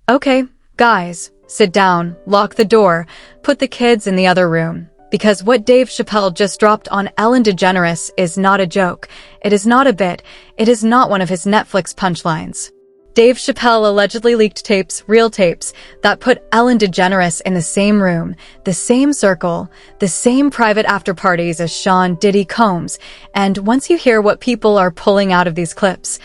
Okay, guys, sit down, lock the door, put the kids in the other room. Because what Dave Chappelle just dropped on Ellen DeGeneres is not a joke. It is not a bit. It is not one of his Netflix punchlines. Dave Chappelle allegedly leaked tapes, real tapes, that put Ellen DeGeneres in the same room, the same circle, the same private after-parties as Diddy Combs. And once you hear what people are pulling out of these clips,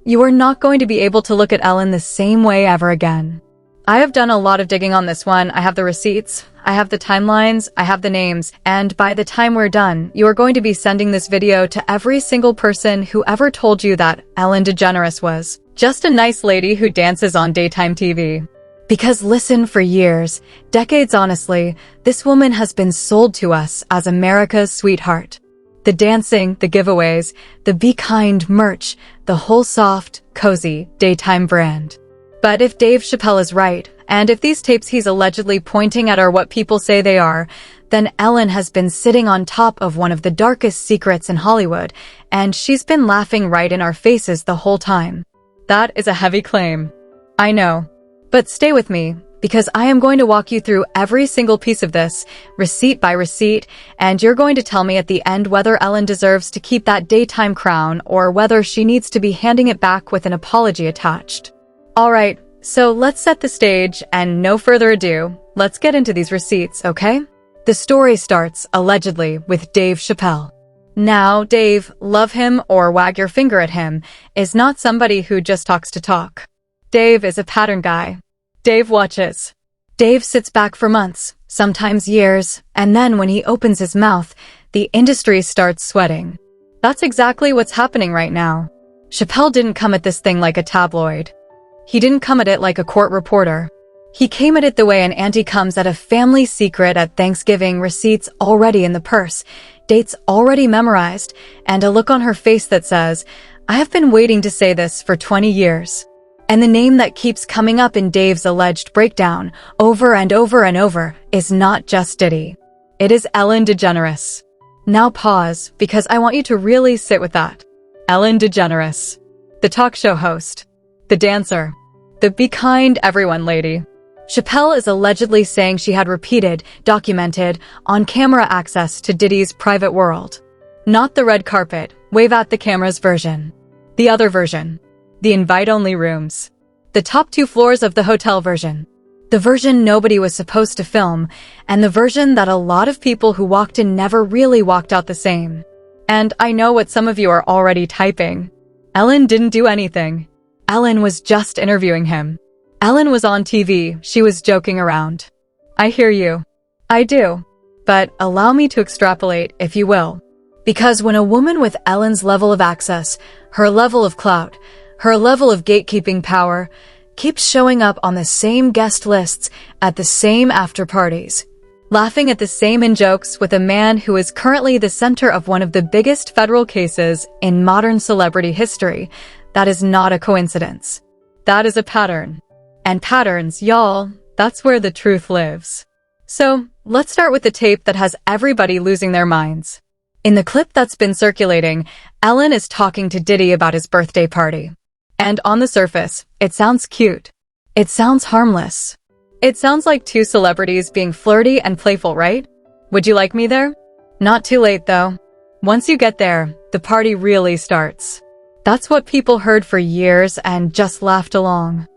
you are not going to be able to look at Ellen the same way ever again. I have done a lot of digging on this one. I have the receipts, I have the timelines, I have the names, and by the time we're done, you are going to be sending this video to every single person who ever told you that Ellen DeGeneres was just a nice lady who dances on daytime TV. Because listen, for years, decades honestly, this woman has been sold to us as America's sweetheart. The dancing, the giveaways, the be kind merch, the whole soft, cozy, daytime brand. But if Dave Chappelle is right, and if these tapes he's allegedly pointing at are what people say they are, then Ellen has been sitting on top of one of the darkest secrets in Hollywood, and she's been laughing right in our faces the whole time. That is a heavy claim. I know. But stay with me, because I am going to walk you through every single piece of this, receipt by receipt, and you're going to tell me at the end whether Ellen deserves to keep that daytime crown or whether she needs to be handing it back with an apology attached. Alright, so let's set the stage, and no further ado, let's get into these receipts, okay? The story starts, allegedly, with Dave Chappelle. Now, Dave, love him or wag your finger at him, is not somebody who just talks to talk. Dave is a pattern guy. Dave watches. Dave sits back for months, sometimes years, and then when he opens his mouth, the industry starts sweating. That's exactly what's happening right now. Chappelle didn't come at this thing like a tabloid. He didn't come at it like a court reporter. He came at it the way an auntie comes at a family secret at Thanksgiving, receipts already in the purse, dates already memorized, and a look on her face that says, I have been waiting to say this for 20 years. And the name that keeps coming up in Dave's alleged breakdown over and over and over is not just Diddy. It is Ellen DeGeneres. Now pause, because I want you to really sit with that. Ellen DeGeneres. The talk show host. The dancer. The be kind everyone lady. Chappelle is allegedly saying she had repeated, documented, on-camera access to Diddy's private world. Not the red carpet, wave at the cameras version. The other version. The invite-only rooms. The top 2 floors of the hotel version. The version nobody was supposed to film, and the version that a lot of people who walked in never really walked out the same. And I know what some of you are already typing. Ellen didn't do anything. Ellen was just interviewing him. Ellen was on TV, she was joking around. I hear you. I do. But allow me to extrapolate, if you will. Because when a woman with Ellen's level of access, her level of clout, her level of gatekeeping power, keeps showing up on the same guest lists at the same after parties, laughing at the same in-jokes with a man who is currently the center of one of the biggest federal cases in modern celebrity history, that is not a coincidence. That is a pattern. And patterns, y'all, that's where the truth lives. So, let's start with the tape that has everybody losing their minds. In the clip that's been circulating, Ellen is talking to Diddy about his birthday party. And on the surface, it sounds cute. It sounds harmless. It sounds like 2 celebrities being flirty and playful, right? Would you like me there? Not too late, though. Once you get there, the party really starts. That's what people heard for years and just laughed along.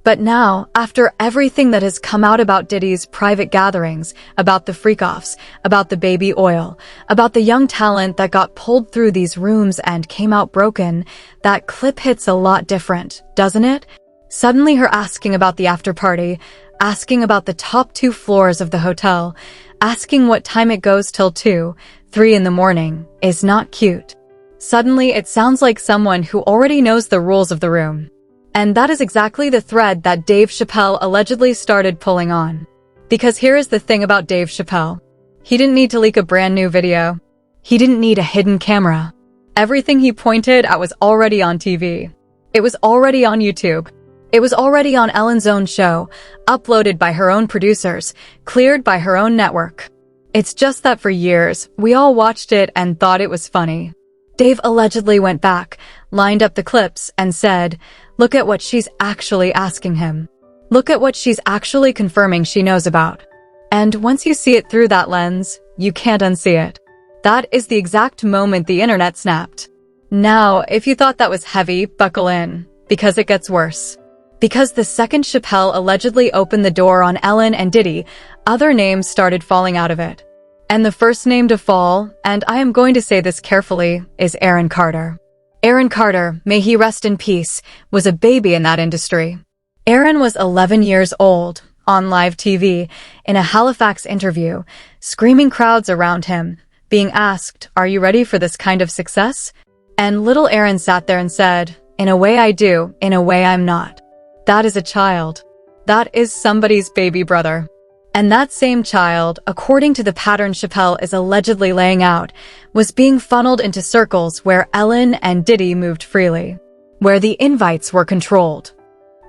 But now, after everything that has come out about Diddy's private gatherings, about the freak-offs, about the baby oil, about the young talent that got pulled through these rooms and came out broken, that clip hits a lot different, doesn't it? Suddenly her asking about the after-party, asking about the top 2 floors of the hotel, asking what time it goes till 2, 3 in the morning, is not cute. Suddenly it sounds like someone who already knows the rules of the room. And that is exactly the thread that Dave Chappelle allegedly started pulling on. Because here is the thing about Dave Chappelle. He didn't need to leak a brand new video. He didn't need a hidden camera. Everything he pointed at was already on TV. It was already on YouTube. It was already on Ellen's own show, uploaded by her own producers, cleared by her own network. It's just that for years, we all watched it and thought it was funny. Dave allegedly went back, lined up the clips, and said, "Look at what she's actually asking him." Look at what she's actually confirming she knows about. And once you see it through that lens, you can't unsee it. That is the exact moment the internet snapped. Now, if you thought that was heavy, buckle in, because it gets worse. Because the second Chappelle allegedly opened the door on Ellen and Diddy, other names started falling out of it. And the first name to fall, and I am going to say this carefully, is Aaron Carter. Aaron Carter, may he rest in peace, was a baby in that industry. Aaron was 11 years old, on live TV, in a Halifax interview, screaming crowds around him, being asked, "Are you ready for this kind of success?" And little Aaron sat there and said, "In a way I do, in a way I'm not." That is a child. That is somebody's baby brother. And that same child, according to the pattern Chappelle is allegedly laying out, was being funneled into circles where Ellen and Diddy moved freely, where the invites were controlled,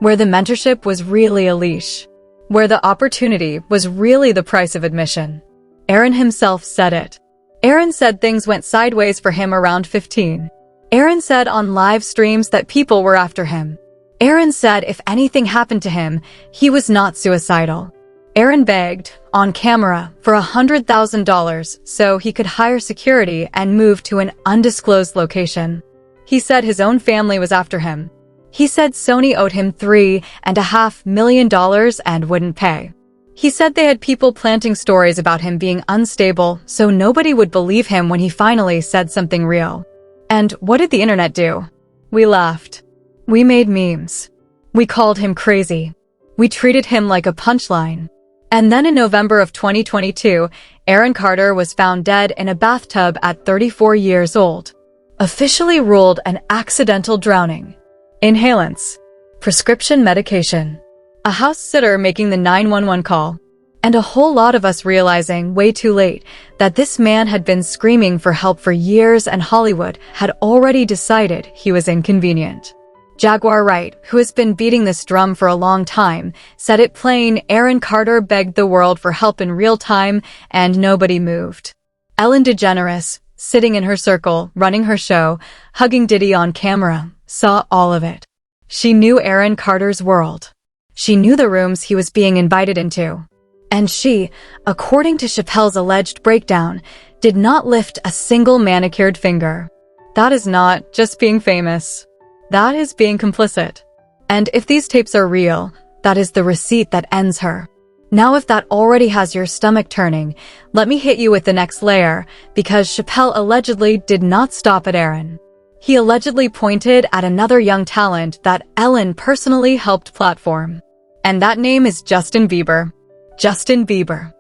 where the mentorship was really a leash, where the opportunity was really the price of admission. Aaron himself said it. Aaron said things went sideways for him around 15. Aaron said on live streams that people were after him. Aaron said if anything happened to him, he was not suicidal. Aaron begged, on camera, for $100,000 so he could hire security and move to an undisclosed location. He said his own family was after him. He said Sony owed him $3.5 million and wouldn't pay. He said they had people planting stories about him being unstable so nobody would believe him when he finally said something real. And what did the internet do? We laughed. We made memes. We called him crazy. We treated him like a punchline. And then in November of 2022, Aaron Carter was found dead in a bathtub at 34 years old. Officially ruled an accidental drowning. Inhalants. Prescription medication. A house sitter making the 911 call. And a whole lot of us realizing way too late that this man had been screaming for help for years and Hollywood had already decided he was inconvenient. Jaguar Wright, who has been beating this drum for a long time, said it plain: Aaron Carter begged the world for help in real time and nobody moved. Ellen DeGeneres, sitting in her circle, running her show, hugging Diddy on camera, saw all of it. She knew Aaron Carter's world. She knew the rooms he was being invited into. And she, according to Chappelle's alleged breakdown, did not lift a single manicured finger. That is not just being famous. That is being complicit. And if these tapes are real, that is the receipt that ends her. Now if that already has your stomach turning, let me hit you with the next layer, because Chappelle allegedly did not stop at Aaron. He allegedly pointed at another young talent that Ellen personally helped platform. And that name is Justin Bieber. Justin Bieber.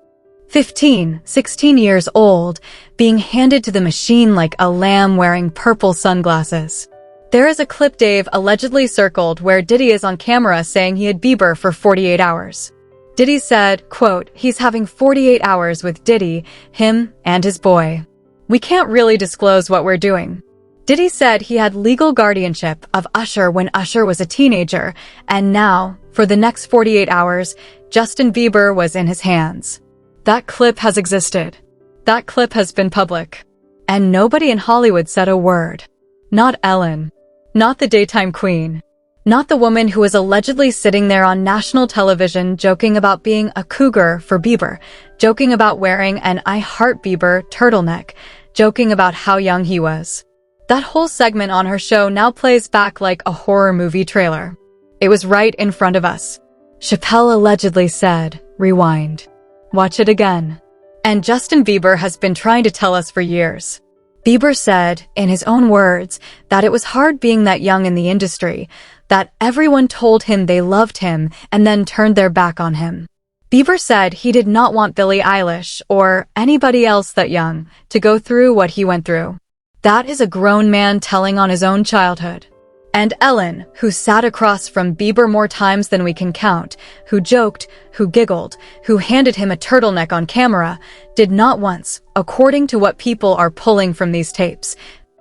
15, 16 years old, being handed to the machine like a lamb wearing purple sunglasses. There is a clip Dave allegedly circled where Diddy is on camera saying he had Bieber for 48 hours. Diddy said, quote, "He's having 48 hours with Diddy, him, and his boy. We can't really disclose what we're doing." Diddy said he had legal guardianship of Usher when Usher was a teenager, and now, for the next 48 hours, Justin Bieber was in his hands. That clip has existed. That clip has been public. And nobody in Hollywood said a word. Not Ellen. Not the daytime queen. Not the woman who was allegedly sitting there on national television joking about being a cougar for Bieber, joking about wearing an I Heart Bieber turtleneck, joking about how young he was. That whole segment on her show now plays back like a horror movie trailer. It was right in front of us. Chappelle allegedly said, "Rewind. Watch it again." And Justin Bieber has been trying to tell us for years. Bieber said, in his own words, that it was hard being that young in the industry, that everyone told him they loved him and then turned their back on him. Bieber said he did not want Billie Eilish or anybody else that young to go through what he went through. That is a grown man telling on his own childhood. And Ellen, who sat across from Bieber more times than we can count, who joked, who giggled, who handed him a turtleneck on camera, did not once, according to what people are pulling from these tapes,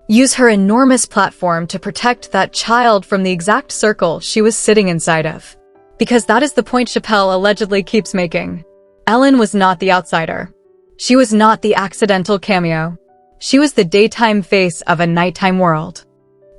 use her enormous platform to protect that child from the exact circle she was sitting inside of. Because that is the point Chappelle allegedly keeps making. Ellen was not the outsider. She was not the accidental cameo. She was the daytime face of a nighttime world.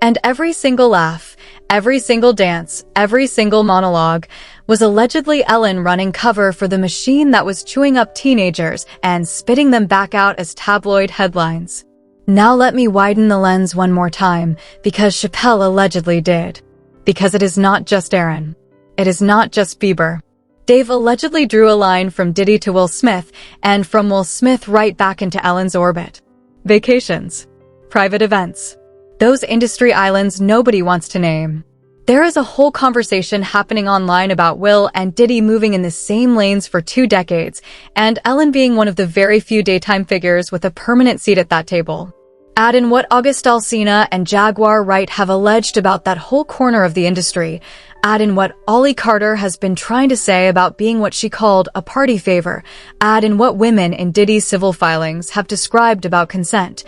And every single laugh, every single dance, every single monologue Was allegedly Ellen running cover for the machine that was chewing up teenagers and spitting them back out as tabloid headlines. Now let me widen the lens one more time, because Chappelle allegedly did. Because it is not just Aaron. It is not just Bieber. Dave allegedly drew a line from Diddy to Will Smith, and from Will Smith right back into Ellen's orbit. Vacations. Private events. Those industry islands nobody wants to name. There is a whole conversation happening online about Will and Diddy moving in the same lanes for 2 decades, and Ellen being one of the very few daytime figures with a permanent seat at that table. Add in what August Alsina and Jaguar Wright have alleged about that whole corner of the industry. Add in what Ollie Carter has been trying to say about being what she called a party favor. Add in what women in Diddy's civil filings have described about consent,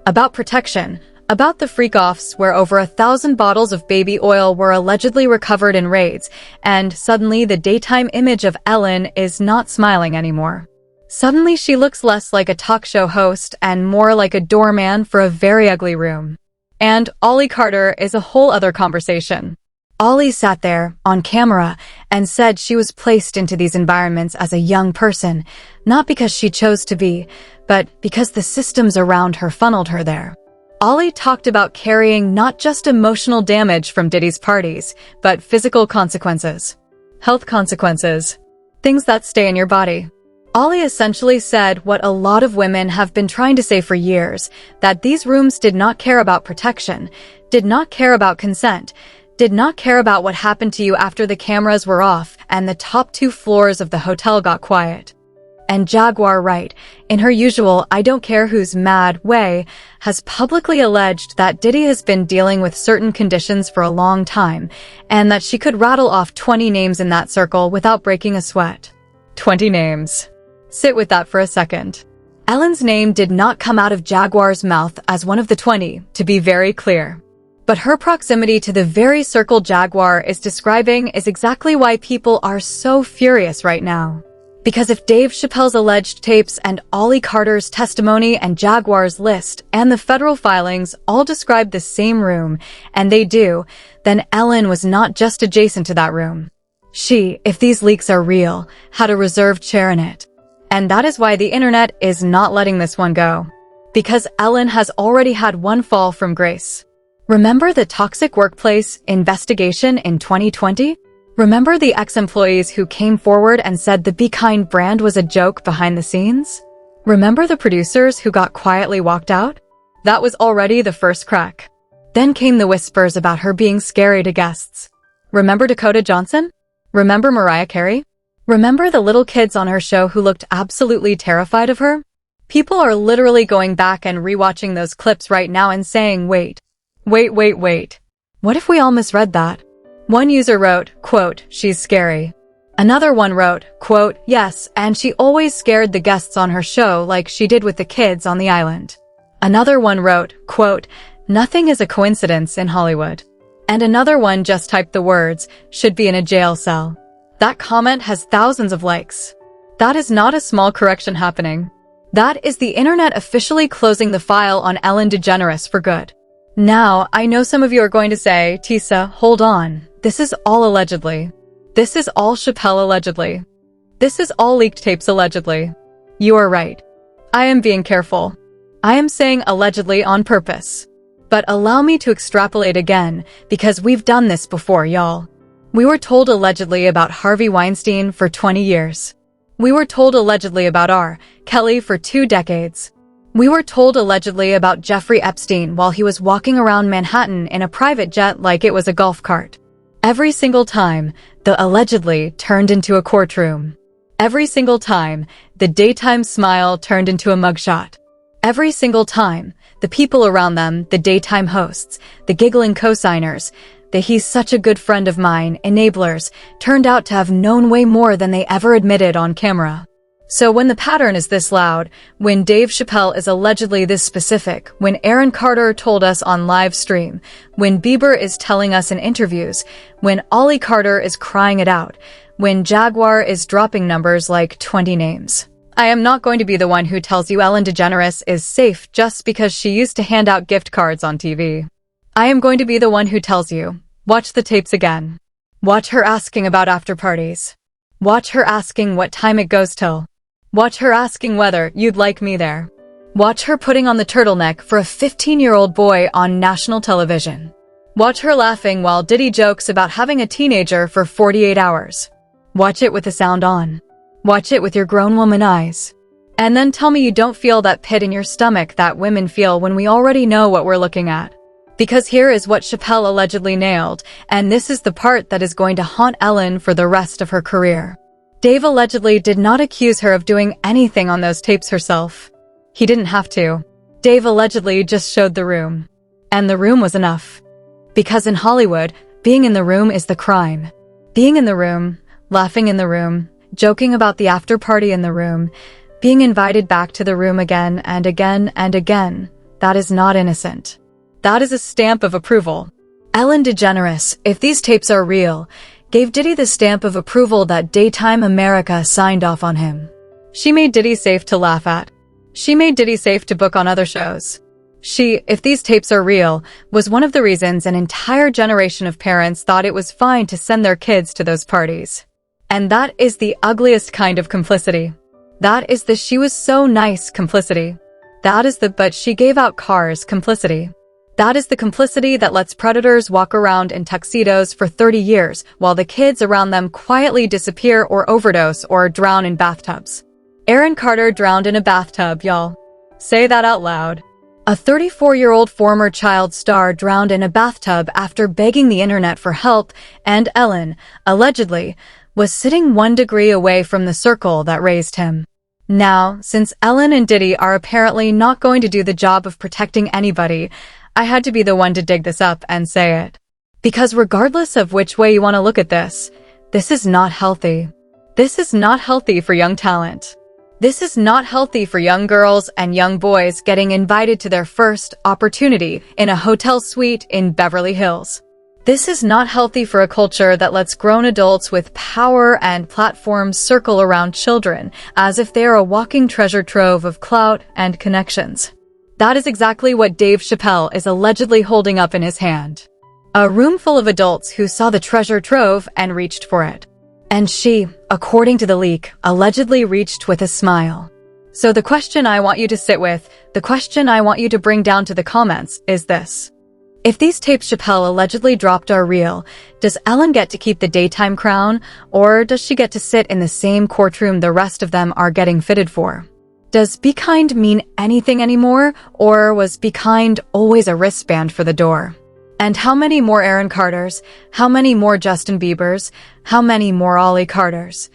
about protection, about the freak-offs where over 1,000 bottles of baby oil were allegedly recovered in raids, and suddenly the daytime image of Ellen is not smiling anymore. Suddenly she looks less like a talk show host and more like a doorman for a very ugly room. And Ollie Carter is a whole other conversation. Ollie sat there, on camera, and said she was placed into these environments as a young person, not because she chose to be, but because the systems around her funneled her there. Ollie talked about carrying not just emotional damage from Diddy's parties, but physical consequences. Health consequences. Things that stay in your body. Ollie essentially said what a lot of women have been trying to say for years, that these rooms did not care about protection, did not care about consent, did not care about what happened to you after the cameras were off and the top 2 floors of the hotel got quiet. And Jaguar Wright, in her usual I don't care who's mad way, has publicly alleged that Diddy has been dealing with certain conditions for a long time, and that she could rattle off 20 names in that circle without breaking a sweat. 20 names. Sit with that for a second. Ellen's name did not come out of Jaguar's mouth as one of the 20, to be very clear. But her proximity to the very circle Jaguar is describing is exactly why people are so furious right now. Because if Dave Chappelle's alleged tapes and Ollie Carter's testimony and Jaguar's list and the federal filings all describe the same room, and they do, then Ellen was not just adjacent to that room. She, if these leaks are real, had a reserved chair in it. And that is why the internet is not letting this one go. Because Ellen has already had one fall from grace. Remember the toxic workplace investigation in 2020? Remember the ex-employees who came forward and said the Be Kind brand was a joke behind the scenes? Remember the producers who got quietly walked out? That was already the first crack. Then came the whispers about her being scary to guests. Remember Dakota Johnson? Remember Mariah Carey? Remember the little kids on her show who looked absolutely terrified of her? People are literally going back and rewatching those clips right now and saying, wait. What if we all misread that? One user wrote, quote, she's scary. Another one wrote, quote, yes, and she always scared the guests on her show like she did with the kids on the island. Another one wrote, quote, nothing is a coincidence in Hollywood. And another one just typed the words, should be in a jail cell. That comment has thousands of likes. That is not a small correction happening. That is the internet officially closing the file on Ellen DeGeneres for good. Now, I know some of you are going to say, Tisa, hold on. This is all allegedly. This is all Chappelle allegedly. This is all leaked tapes allegedly. You are right. I am being careful. I am saying allegedly on purpose. But allow me to extrapolate again, because we've done this before, y'all. We were told allegedly about Harvey Weinstein for 20 years. We were told allegedly about R. Kelly for 2 decades. We were told allegedly about Jeffrey Epstein while he was walking around Manhattan in a private jet like it was a golf cart. Every single time, the allegedly turned into a courtroom. Every single time, the daytime smile turned into a mugshot. Every single time, the people around them, the daytime hosts, the giggling co-signers, the he's such a good friend of mine enablers, turned out to have known way more than they ever admitted on camera. So when the pattern is this loud, when Dave Chappelle is allegedly this specific, when Aaron Carter told us on live stream, when Bieber is telling us in interviews, when Ollie Carter is crying it out, when Jaguar is dropping numbers like 20 names. I am not going to be the one who tells you Ellen DeGeneres is safe just because she used to hand out gift cards on TV. I am going to be the one who tells you, watch the tapes again. Watch her asking about after parties. Watch her asking what time it goes till. Watch her asking whether you'd like me there. Watch her putting on the turtleneck for a 15-year-old boy on national television. Watch her laughing while Diddy jokes about having a teenager for 48 hours. Watch it with the sound on. Watch it with your grown woman eyes. And then tell me you don't feel that pit in your stomach that women feel when we already know what we're looking at. Because here is what Chappelle allegedly nailed, and this is the part that is going to haunt Ellen for the rest of her career. Dave allegedly did not accuse her of doing anything on those tapes herself. He didn't have to. Dave allegedly just showed the room. And the room was enough. Because in Hollywood, being in the room is the crime. Being in the room, laughing in the room, joking about the after party in the room, being invited back to the room again and again and again, that is not innocent. That is a stamp of approval. Ellen DeGeneres, if these tapes are real, gave Diddy the stamp of approval that daytime America signed off on him. She made Diddy safe to laugh at. She made Diddy safe to book on other shows. She, if these tapes are real, was one of the reasons an entire generation of parents thought it was fine to send their kids to those parties. And that is the ugliest kind of complicity. That is the she was so nice complicity. That is the but she gave out cars complicity. That is the complicity that lets predators walk around in tuxedos for 30 years while the kids around them quietly disappear or overdose or drown in bathtubs. Aaron Carter drowned in a bathtub, y'all. Say that out loud. A 34-year-old former child star drowned in a bathtub after begging the internet for help, and Ellen, allegedly, was sitting 1 degree away from the circle that raised him. Now, since Ellen and Diddy are apparently not going to do the job of protecting anybody, I had to be the one to dig this up and say it. Because regardless of which way you want to look at this is not healthy. This is not healthy for young talent. This is not healthy for young girls and young boys getting invited to their first opportunity in a hotel suite in Beverly Hills. This is not healthy for a culture that lets grown adults with power and platforms circle around children as if they are a walking treasure trove of clout and connections. That is exactly what Dave Chappelle is allegedly holding up in his hand. A room full of adults who saw the treasure trove and reached for it. And she, according to the leak, allegedly reached with a smile. So the question I want you to sit with, the question I want you to bring down to the comments is this. If these tapes Chappelle allegedly dropped are real, does Ellen get to keep the daytime crown, or does she get to sit in the same courtroom the rest of them are getting fitted for? Does be kind mean anything anymore, or was be kind always a wristband for the door? And how many more Aaron Carters, how many more Justin Biebers, how many more Ollie Carters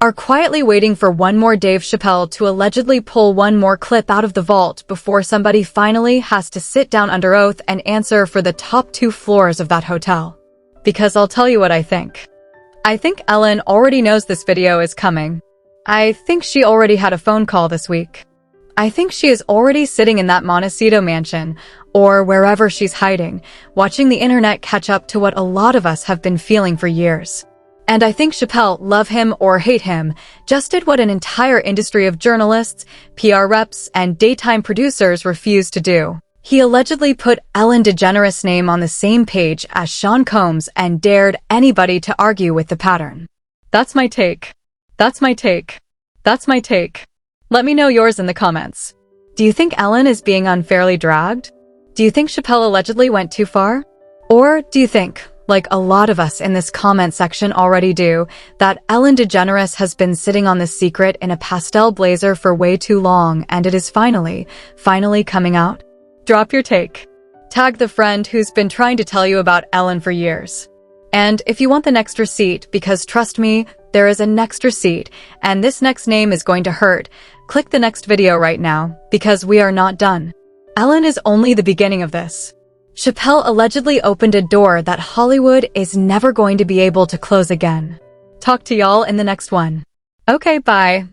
are quietly waiting for one more Dave Chappelle to allegedly pull one more clip out of the vault before somebody finally has to sit down under oath and answer for the top 2 floors of that hotel? Because I'll tell you what I think. I think Ellen already knows this video is coming. I think she already had a phone call this week. I think she is already sitting in that Montecito mansion, or wherever she's hiding, watching the internet catch up to what a lot of us have been feeling for years. And I think Chappelle, love him or hate him, just did what an entire industry of journalists, PR reps, and daytime producers refused to do. He allegedly put Ellen DeGeneres' name on the same page as Sean Combs and dared anybody to argue with the pattern. That's my take. That's my take. That's my take. Let me know yours in the comments. Do you think Ellen is being unfairly dragged? Do you think Chappelle allegedly went too far? Or do you think, like a lot of us in this comment section already do, that Ellen DeGeneres has been sitting on this secret in a pastel blazer for way too long and it is finally coming out? Drop your take. Tag the friend who's been trying to tell you about Ellen for years. And if you want the next receipt, because trust me, there is a next receipt, and this next name is going to hurt, click the next video right now, because we are not done. Ellen is only the beginning of this. Chappelle allegedly opened a door that Hollywood is never going to be able to close again. Talk to y'all in the next one. Okay, bye.